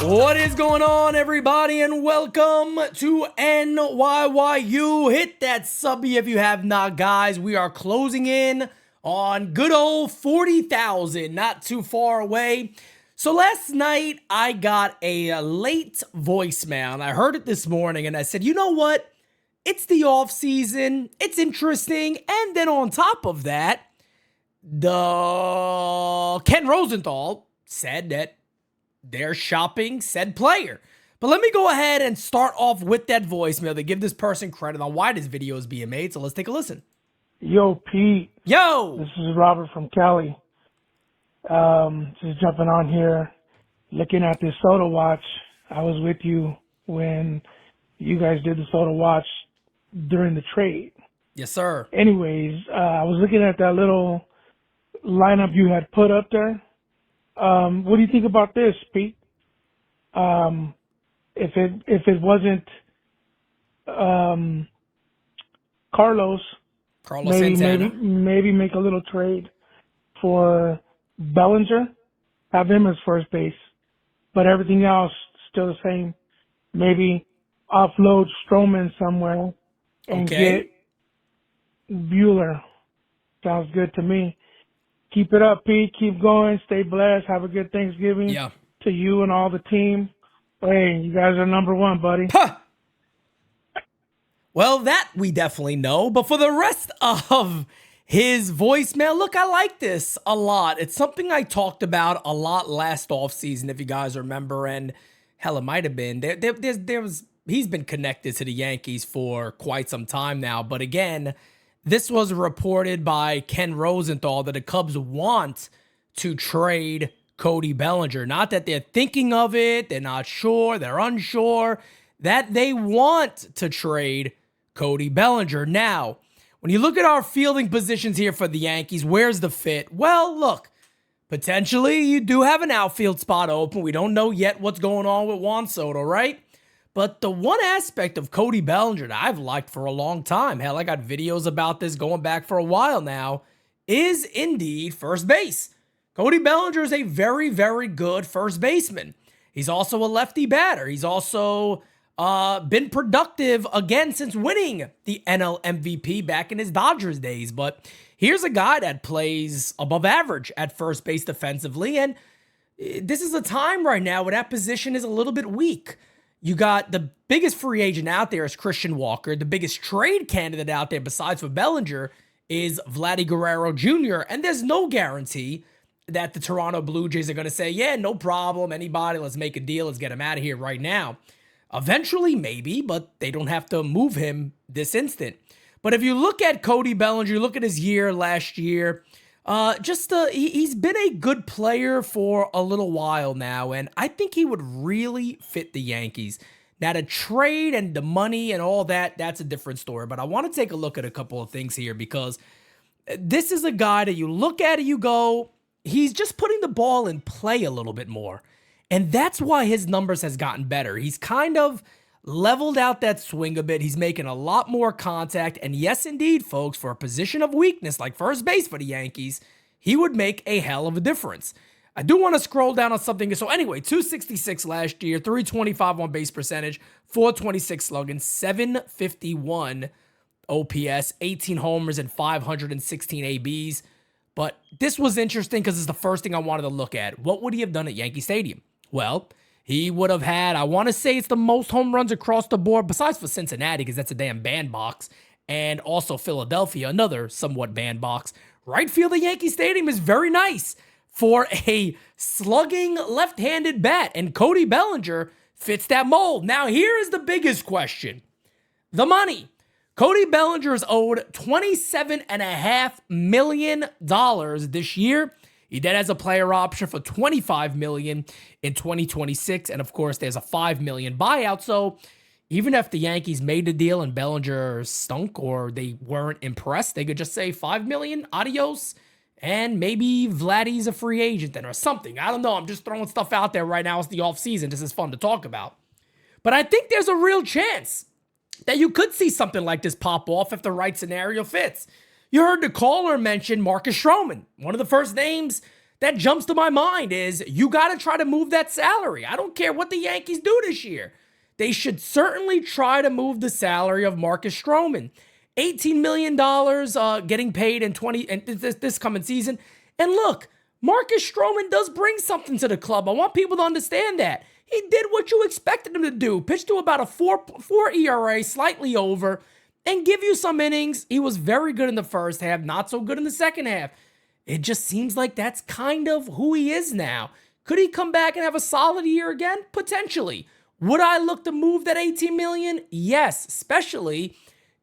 What is going on, everybody, and welcome to NYYU. Hit that subby if you have not, guys. We are closing in on good old 40,000, not too far away. So last night, I got a late voicemail, and I heard it this morning, and I said, you know what? It's the off season. It's interesting. And then on top of that, the Ken Rosenthal said that they're shopping said player. But let me go ahead and start off with that voicemail to give this person credit on why this video is being made. So let's take a listen. Yo, Pete. Yo! This is Robert from Cali. Just jumping on here, looking at this Soda Watch. I was with you when you guys did the Soda Watch during the trade. Yes, sir. Anyways, I was looking at that little lineup you had put up there. What do you think about this, Pete? If it wasn't Carlos, maybe make a little trade for Bellinger, have him as first base, but everything else still the same. Maybe offload Stroman somewhere and get Bueller. Sounds good to me. Keep it up, Pete. Keep going. Stay blessed. Have a good Thanksgiving to you and all the team. Hey, you guys are number one, buddy. Huh. Well, that we definitely know. But for the rest of his voicemail, look, I like this a lot. It's something I talked about a lot last offseason, if you guys remember. And hell, it might have been. He's been connected to the Yankees for quite some time now. But again, this was reported by Ken Rosenthal that the Cubs want to trade Cody Bellinger. Not that they're thinking of it, they're not sure, they're unsure, that they want to trade Cody Bellinger. Now, when you look at our fielding positions here for the Yankees, where's the fit? Well, look, potentially you do have an outfield spot open. We don't know yet what's going on with Juan Soto, right? But the one aspect of Cody Bellinger that I've liked for a long time, hell, I got videos about this going back for a while now, is indeed first base. Cody Bellinger is a very, very good first baseman. He's also a lefty batter. He's also been productive again since winning the NL MVP back in his Dodgers days. But here's a guy that plays above average at first base defensively, and this is a time right now where that position is a little bit weak. You got the biggest free agent out there is Christian Walker. The biggest trade candidate out there besides for Bellinger is Vladdy Guerrero Jr. And there's no guarantee that the Toronto Blue Jays are going to say, yeah, no problem, anybody, let's make a deal, let's get him out of here right now. Eventually, maybe, but they don't have to move him this instant. But if you look at Cody Bellinger, you look at his year last year, he's been a good player for a little while now, and I think he would really fit the Yankees. Now, the trade and the money and all that, that's a different story, but I want to take a look at a couple of things here because this is a guy that you look at and you go, he's just putting the ball in play a little bit more, and that's why his numbers has gotten better. He's kind of leveled out that swing a bit. He's making a lot more contact. And yes, indeed, folks, for a position of weakness like first base for the Yankees, he would make a hell of a difference. I do want to scroll down on something. So anyway, 266 last year, 325 on base percentage, 426 slugging, 751 OPS, 18 homers, and 516 ABs. But this was interesting because it's the first thing I wanted to look at. What would he have done at Yankee Stadium? Well, he would have had, I want to say it's the most home runs across the board, besides for Cincinnati, because that's a damn bandbox, and also Philadelphia, another somewhat bandbox. Right field at Yankee Stadium is very nice for a slugging left-handed bat, and Cody Bellinger fits that mold. Now, here is the biggest question. The money. Cody Bellinger is owed $27.5 million this year. He then has a player option for $25 million in 2026. And of course, there's a $5 million buyout. So even if the Yankees made the deal and Bellinger stunk or they weren't impressed, they could just say $5 million, adios. And maybe Vladdy's a free agent then or something. I don't know. I'm just throwing stuff out there right now. It's the offseason. This is fun to talk about. But I think there's a real chance that you could see something like this pop off if the right scenario fits. You heard the caller mention Marcus Stroman, one of the first names that jumps to my mind is you got to try to move that salary. I don't care what the Yankees do this year. They should certainly try to move the salary of Marcus Stroman. $18 million getting paid in this coming season. And look, Marcus Stroman does bring something to the club. I want people to understand that. He did what you expected him to do. Pitched to about a 4 ERA, slightly over, and give you some innings. He was very good in the first half, not so good in the second half. It just seems like that's kind of who he is now. Could he come back and have a solid year again? Potentially. Would I look to move that $18 million? Yes, especially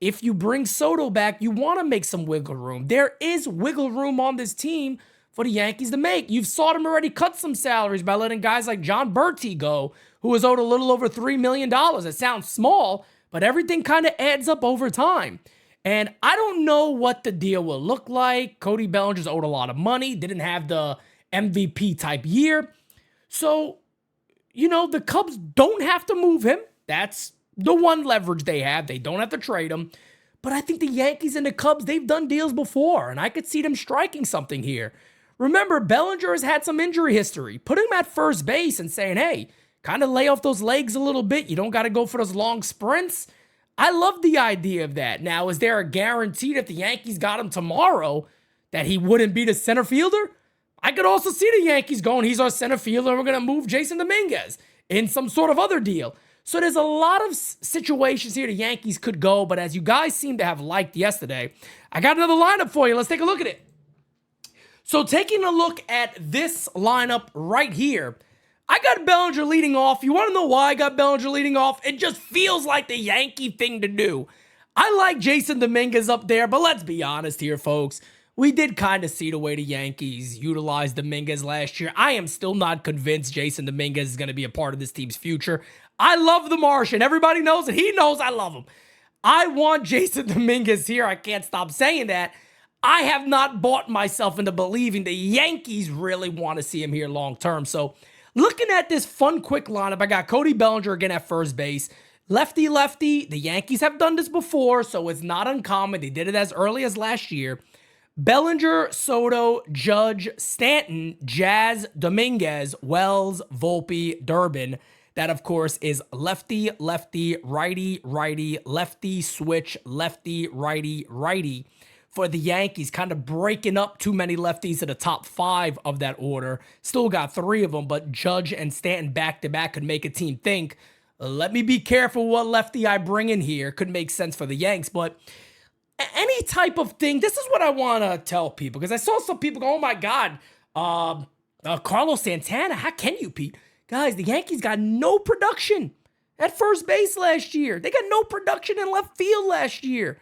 if you bring Soto back, you want to make some wiggle room. There is wiggle room on this team for the Yankees to make. You've saw them already cut some salaries by letting guys like John Berti go, who was owed a little over $3 million. It sounds small, but everything kind of adds up over time. And I don't know what the deal will look like. Cody Bellinger's owed a lot of money, didn't have the MVP type year. So, the Cubs don't have to move him. That's the one leverage they have. They don't have to trade him. But I think the Yankees and the Cubs, they've done deals before, and I could see them striking something here. Remember, Bellinger has had some injury history. Put him at first base and saying, hey, kind of lay off those legs a little bit. You don't got to go for those long sprints. I love the idea of that. Now, is there a guarantee that the Yankees got him tomorrow that he wouldn't be the center fielder? I could also see the Yankees going, he's our center fielder, and we're going to move Jason Dominguez in some sort of other deal. So there's a lot of situations here the Yankees could go, but as you guys seem to have liked yesterday, I got another lineup for you. Let's take a look at it. So taking a look at this lineup right here, I got Bellinger leading off. You want to know why I got Bellinger leading off? It just feels like the Yankee thing to do. I like Jason Dominguez up there, but let's be honest here, folks. We did kind of see the way the Yankees utilized Dominguez last year. I am still not convinced Jason Dominguez is going to be a part of this team's future. I love the Martian. Everybody knows it. He knows I love him. I want Jason Dominguez here. I can't stop saying that. I have not bought myself into believing the Yankees really want to see him here long term. So looking at this fun, quick lineup, I got Cody Bellinger again at first base. Lefty. The Yankees have done this before, so it's not uncommon. They did it as early as last year. Bellinger, Soto, Judge, Stanton, Jazz, Dominguez, Wells, Volpe, Durbin. That, of course, is lefty, righty, lefty, switch, lefty, righty. For the Yankees, kind of breaking up too many lefties to the top 5 of that order. Still got 3 of them, but Judge and Stanton back-to-back could make a team think, let me be careful what lefty I bring in here. Could make sense for the Yanks, but any type of thing, this is what I want to tell people, because I saw some people go, oh my God, Carlos Santana, how can you, Pete? Guys, the Yankees got no production at first base last year. They got no production in left field last year.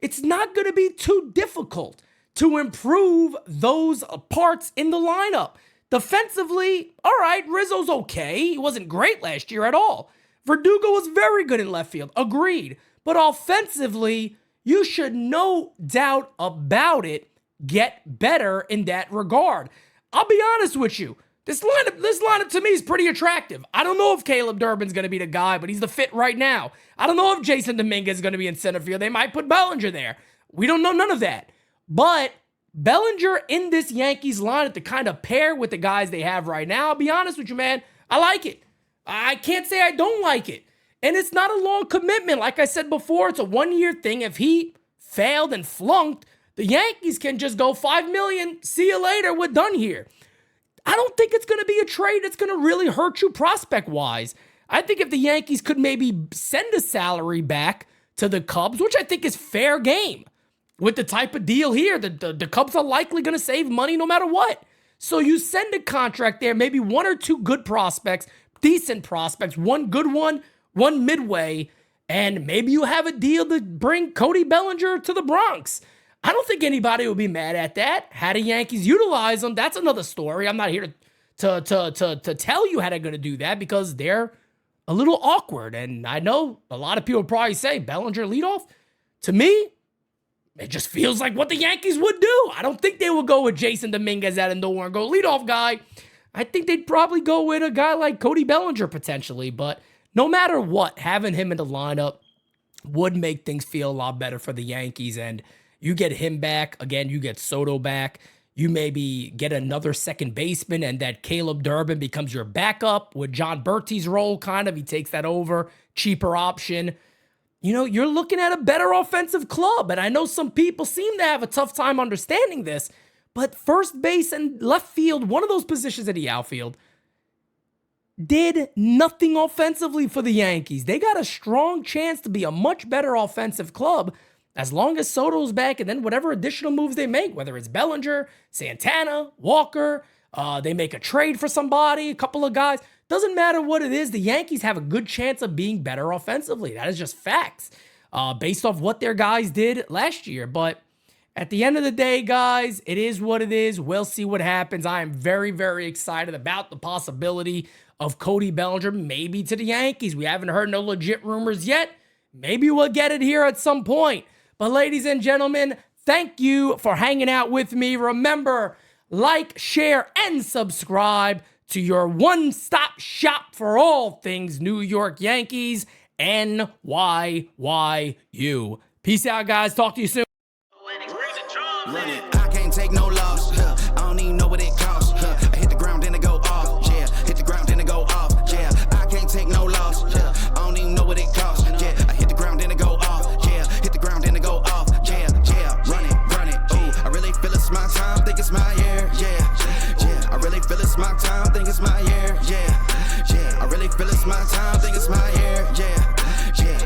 It's not going to be too difficult to improve those parts in the lineup. Defensively, all right, Rizzo's okay. He wasn't great last year at all. Verdugo was very good in left field. Agreed. But offensively, you should no doubt about it get better in that regard. I'll be honest with you. This lineup to me is pretty attractive. I don't know if Caleb Durbin's going to be the guy, but he's the fit right now. I don't know if Jason Dominguez is going to be in center field. They might put Bellinger there. We don't know none of that. But Bellinger in this Yankees lineup to kind of pair with the guys they have right now, I'll be honest with you, man, I like it. I can't say I don't like it. And it's not a long commitment. Like I said before, it's a one-year thing. If he failed and flunked, the Yankees can just go $5 million. See you later. We're done here. I don't think it's going to be a trade that's going to really hurt you prospect-wise. I think if the Yankees could maybe send a salary back to the Cubs, which I think is fair game, with the type of deal here, the Cubs are likely going to save money no matter what. So you send a contract there, maybe 1 or 2 good prospects, decent prospects, one good one midway, and maybe you have a deal to bring Cody Bellinger to the Bronx. I don't think anybody would be mad at that. How the Yankees utilize them, that's another story. I'm not here to tell you how they're going to do that because they're a little awkward. And I know a lot of people probably say Bellinger leadoff. To me, it just feels like what the Yankees would do. I don't think they would go with Jason Dominguez out of nowhere and go leadoff guy. I think they'd probably go with a guy like Cody Bellinger potentially. But no matter what, having him in the lineup would make things feel a lot better for the Yankees. And you get him back. Again, you get Soto back. You maybe get another second baseman and that Caleb Durbin becomes your backup with John Bertie's role, kind of. He takes that over, cheaper option. You're looking at a better offensive club. And I know some people seem to have a tough time understanding this, but first base and left field, one of those positions in the outfield, did nothing offensively for the Yankees. They got a strong chance to be a much better offensive club as long as Soto's back, and then whatever additional moves they make, whether it's Bellinger, Santana, Walker, they make a trade for somebody, a couple of guys. Doesn't matter what it is, the Yankees have a good chance of being better offensively. That is just facts based off what their guys did last year. But at the end of the day, guys, it is what it is. We'll see what happens. I am very, very excited about the possibility of Cody Bellinger maybe to the Yankees. We haven't heard no legit rumors yet. Maybe we'll get it here at some point. But ladies and gentlemen, thank you for hanging out with me. Remember, like, share, and subscribe to your one-stop shop for all things New York Yankees, NYYU. Peace out, guys. Talk to you soon. I can't take no loss. I don't even know what it costs. I hit the ground, then it go off. Yeah, hit the ground, then it go off. Yeah, I can't take no loss. I don't even know what it costs. Yeah, I hit the ground, then it go off. Yeah, hit the ground, then it go off. Yeah, run it. Ooh, I really feel it's my time. Think it's my year. Yeah. I really feel it's my time. Think it's my year. Yeah. I really feel it's my time. Think it's my year. Yeah.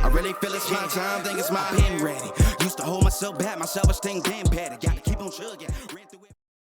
I really feel it's my time. Think it's my pen ready. Used to hold myself back, my self-esteem damn bad. I gotta keep on chugging.